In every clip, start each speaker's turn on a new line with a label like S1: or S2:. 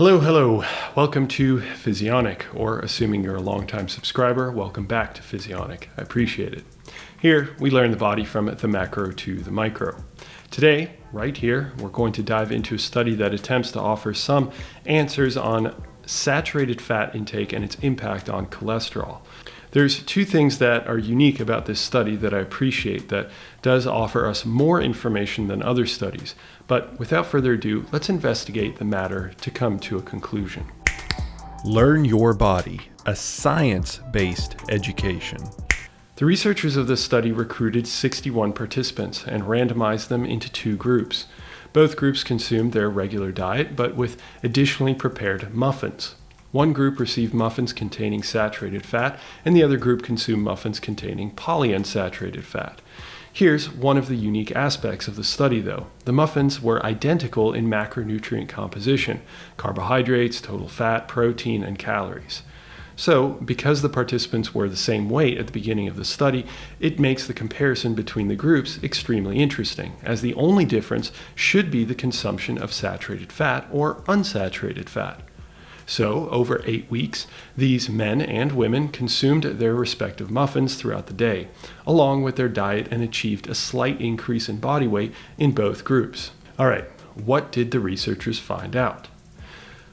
S1: Hello. Welcome to Physionic, or assuming you're a longtime subscriber, welcome back to Physionic. I appreciate it. Here, we learn the body from the macro to the micro. Today, right here, we're going to dive into a study that attempts to offer some answers on saturated fat intake and its impact on cholesterol. There's two things that are unique about this study that I appreciate that does offer us more information than other studies. But without further ado, let's investigate the matter to come to a conclusion.
S2: Learn Your Body, a science-based education.
S1: The researchers of this study recruited 61 participants and randomized them into two groups. Both groups consumed their regular diet, but with additionally prepared muffins. One group received muffins containing saturated fat, and the other group consumed muffins containing polyunsaturated fat. Here's one of the unique aspects of the study, though. The muffins were identical in macronutrient composition: carbohydrates, total fat, protein, and calories. So, because the participants were the same weight at the beginning of the study, it makes the comparison between the groups extremely interesting, as the only difference should be the consumption of saturated fat or unsaturated fat. So, over 8 weeks, these men and women consumed their respective muffins throughout the day, along with their diet, and achieved a slight increase in body weight in both groups. Alright, what did the researchers find out?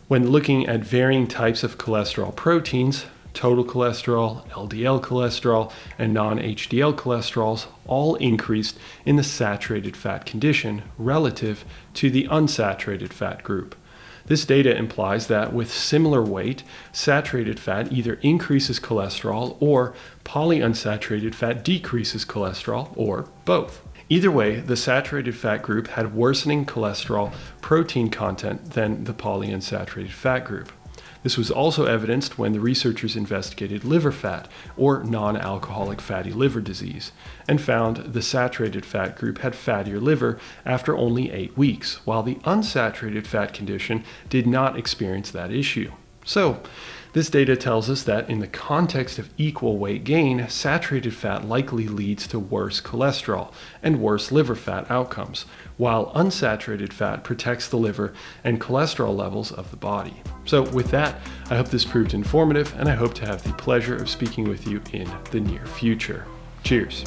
S1: When looking at varying types of cholesterol proteins, total cholesterol, LDL cholesterol, and non-HDL cholesterols all increased in the saturated fat condition relative to the unsaturated fat group. This data implies that with similar weight, saturated fat either increases cholesterol or polyunsaturated fat decreases cholesterol, or both. Either way, the saturated fat group had worsening cholesterol protein content than the polyunsaturated fat group. This was also evidenced when the researchers investigated liver fat, or non-alcoholic fatty liver disease, and found the saturated fat group had fattier liver after only 8 weeks, while the unsaturated fat condition did not experience that issue. So, this data tells us that in the context of equal weight gain, saturated fat likely leads to worse cholesterol and worse liver fat outcomes, while unsaturated fat protects the liver and cholesterol levels of the body. So with that, I hope this proved informative, and I hope to have the pleasure of speaking with you in the near future. Cheers.